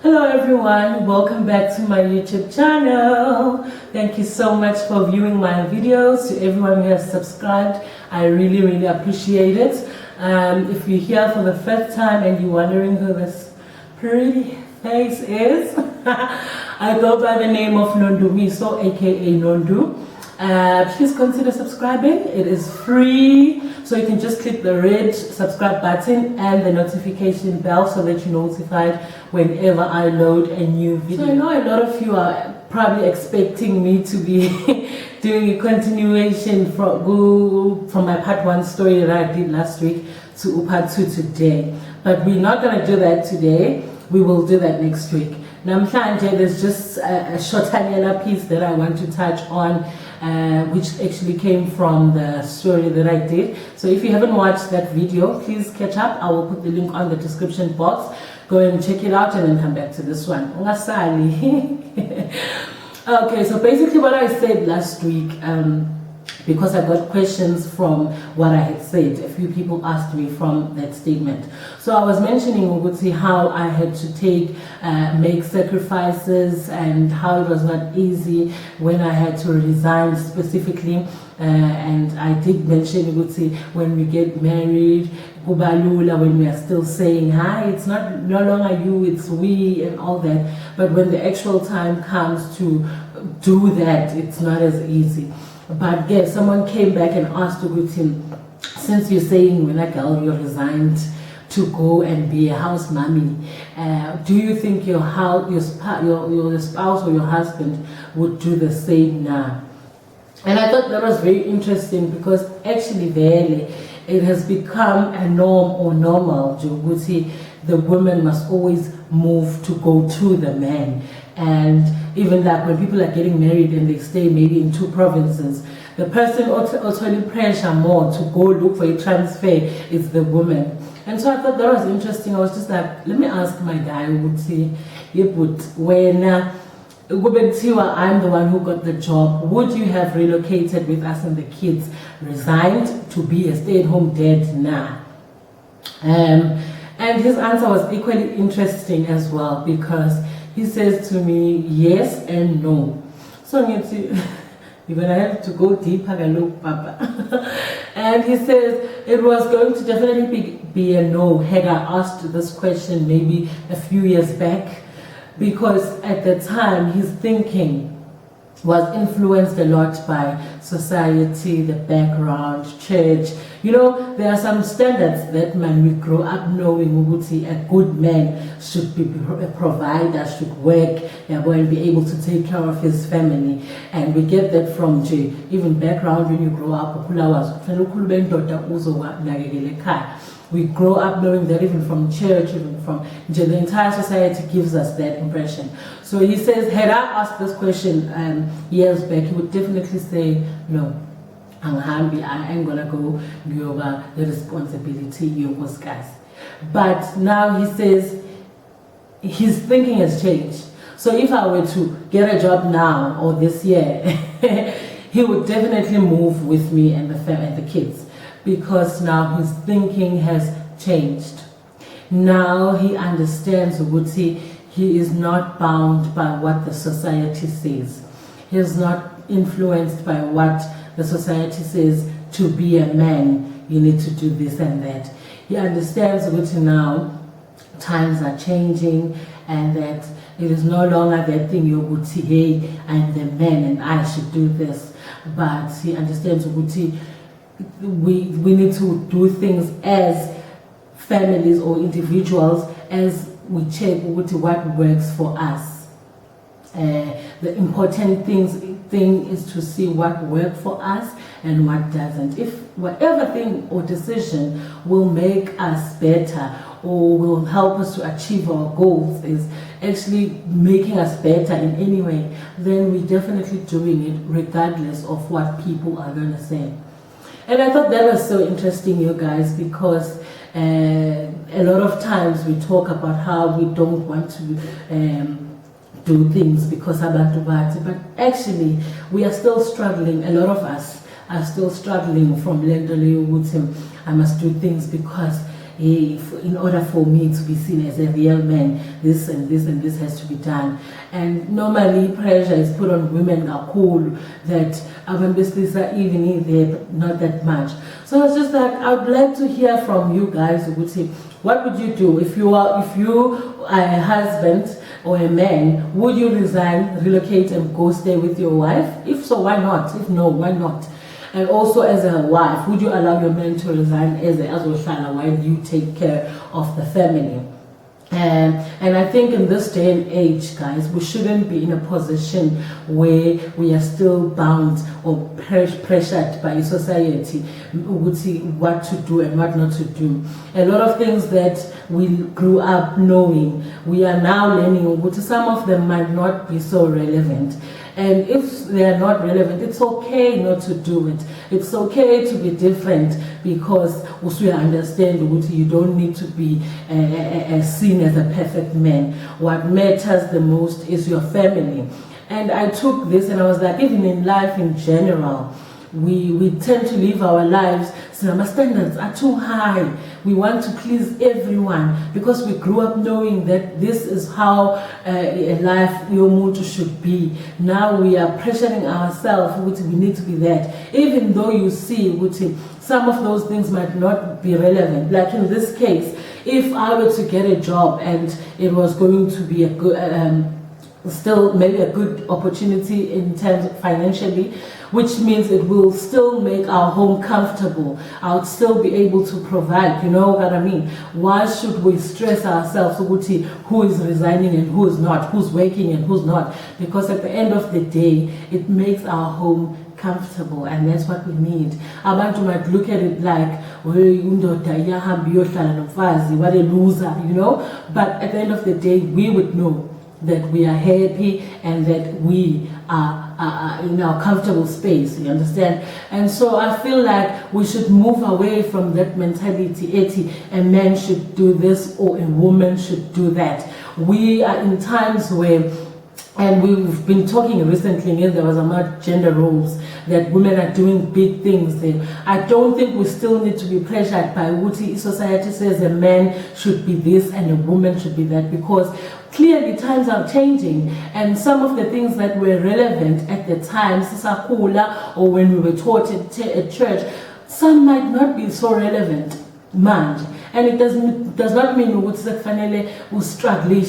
Hello everyone, welcome back to my YouTube channel. Thank you so much for viewing my videos. To everyone who has subscribed, I really appreciate it. If you're here for the first time and you're wondering who this pretty face is, I go by the name of Nonduh, so aka Nonduh. Please consider subscribing. It is free, so you can just click the red subscribe button and the notification bell so that you're notified whenever I load a new video. So I know a lot of you are probably expecting me to be doing a continuation from my part 1 story that I did last week to part 2 today, but we're not going to do that today. We will do that next week. Namhlanje, there's just a short piece that I want to touch on, which actually came from the story that I did. So if you haven't watched that video, please catch up. I will put the link on the description box. Go and check it out and then come back to this one. Okay, so basically what I said last week, because I got questions from what I had said. A few people asked me from that statement. So I was mentioning how I had to make sacrifices and how it was not easy when I had to resign specifically. And I did mention when we get married, when we are still saying, hi, it's no longer you, it's we and all that. But when the actual time comes to do that, it's not as easy. But yes, someone came back and asked him, since you're saying when a girl you resigned to go and be a house mommy, do you think your spouse or your husband would do the same now? And I thought that was very interesting, because actually it has become a norm or normal to the woman must always move to go to the man. And even like when people are getting married and they stay maybe in 2 provinces, the person also pressure more to go look for a transfer is the woman. And so I thought that was interesting. I was just like, let me ask my guy, when I'm the one who got the job, would you have relocated with us and the kids, resigned to be a stay-at-home dad now? And his answer was equally interesting as well, because he says to me, yes and no. So you're going to have to go deeper and look, Papa. And he says it was going to definitely be a no had I asked this question maybe a few years back, because at the time his thinking was influenced a lot by society, the background, church. There are some standards that when we grow up knowing a good man should be a provider, should work, and be able to take care of his family. And we get that from even background when you grow up. We grow up knowing that even from church, even from the entire society gives us that impression. So he says, had I asked this question years back, he would definitely say, no, I'm happy, I ain't gonna go over the responsibility, guys. But now he says his thinking has changed. So if I were to get a job now or this year, he would definitely move with me and the family and the kids, because now his thinking has changed. Now he understands he is not bound by what the society says. He is not influenced by what the society says. To be a man, you need to do this and that. He understands now times are changing, and that it is no longer that thing you would see, hey, I'm the man and I should do this. But he understands we need to do things as families or individuals, as we check what works for us. The important thing is to see what works for us and what doesn't. If whatever thing or decision will make us better or will help us to achieve our goals is actually making us better in any way, then we're definitely doing it regardless of what people are going to say. And I thought that was so interesting, you guys, because a lot of times we talk about how we don't want to do things because abantu bathi, but actually we are still struggling. A lot of us are still struggling from lendole ukuthi I must do things because hey, in order for me to be seen as a real man, this and this and this has to be done. And normally pressure is put on women kakhulu that even in there, but not that much. So it's just like, I would like to hear from you guys. What would you do if you are a husband or a man? Would you resign, relocate, and go stay with your wife? If so, why not? If no, why not? And also, as a wife, would you allow your man to resign as a while you take care of the family? And I think in this day and age, guys, we shouldn't be in a position where we are still bound or pressured by society what to do and what not to do. A lot of things that we grew up knowing, we are now learning, but some of them might not be so relevant. And if they are not relevant, it's okay not to do it. It's okay to be different, because we understand that you don't need to be seen as a perfect man. What matters the most is your family. And I took this and I was like, even in life in general, we tend to live our lives, so our standards are too high. We want to please everyone because we grew up knowing that this is how a life should be. Now we are pressuring ourselves, which we need to be that. Even though you see, some of those things might not be relevant. Like in this case, if I were to get a job and it was going to be a good, still maybe a good opportunity in terms of financially, which means it will still make our home comfortable. I would still be able to provide, you know what I mean? Why should we stress ourselves who is resigning and who is not, who's working and who's not? Because at the end of the day, it makes our home comfortable, and that's what we need. Abantu might look at it like, what a loser, you know? But at the end of the day, we would know that we are happy and that we are in our comfortable space, you understand? And so I feel like we should move away from that mentality, a man should do this or a woman should do that. We are in times where, and we've been talking recently, there was about gender roles, that women are doing big things there. I don't think we still need to be pressured by what society says a man should be this and a woman should be that, because clearly times are changing, and some of the things that were relevant at the time, or when we were taught at church, some might not be so relevant, man. And it does not mean we struggle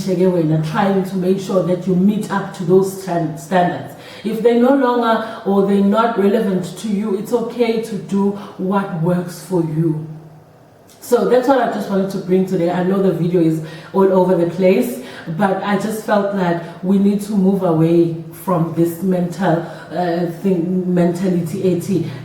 trying to make sure that you meet up to those standards. If they're no longer or they're not relevant to you, it's okay to do what works for you. So that's what I just wanted to bring today. I know the video is all over the place, but I just felt like we need to move away from this mentality,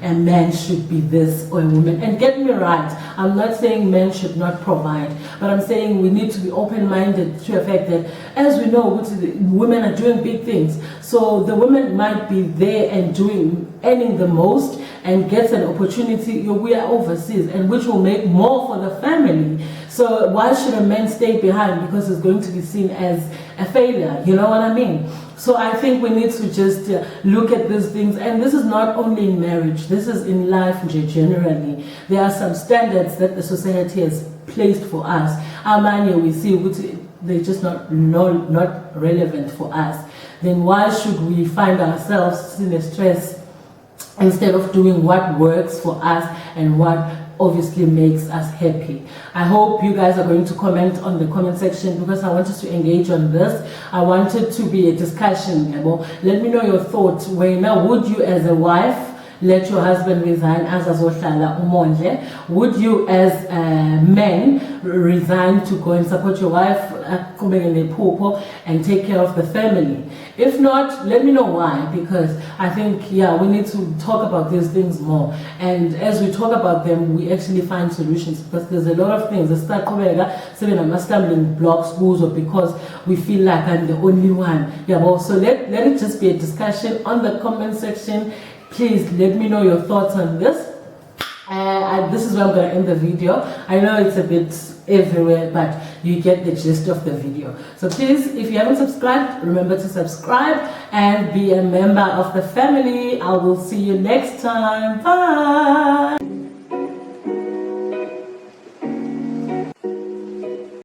a man should be this or a woman. And get me right, I'm not saying men should not provide, but I'm saying we need to be open-minded to the fact that, as we know, women are doing big things. So the women might be there and earning the most and gets an opportunity, we are overseas, and which will make more for the family. So why should a man stay behind because it's going to be seen as a failure? You know what I mean? So I think we need to just look at these things, and this is not only in marriage, this is in life generally. There are some standards that the society has placed for us. Amanye we see they're just not relevant for us. Then why should we find ourselves in a stress instead of doing what works for us and what obviously makes us happy? I hope you guys are going to comment on the comment section, because I want us to engage on this. I want it to be a discussion. Let me know your thoughts. Now, would you as a wife let your husband resign as azohlala umondle? Would you as men resign to go and support your wife and take care of the family? If not, let me know why, because I think, we need to talk about these things more. And as we talk about them, we actually find solutions, because there's a lot of things that start stumbling blocks, or because we feel like I'm the only one. So let it just be a discussion on the comment section. Please let me know your thoughts on this. This is where I'm going to end the video. I know it's a bit everywhere, but you get the gist of the video. So please, if you haven't subscribed, remember to subscribe and be a member of the family. I will see you next time. Bye.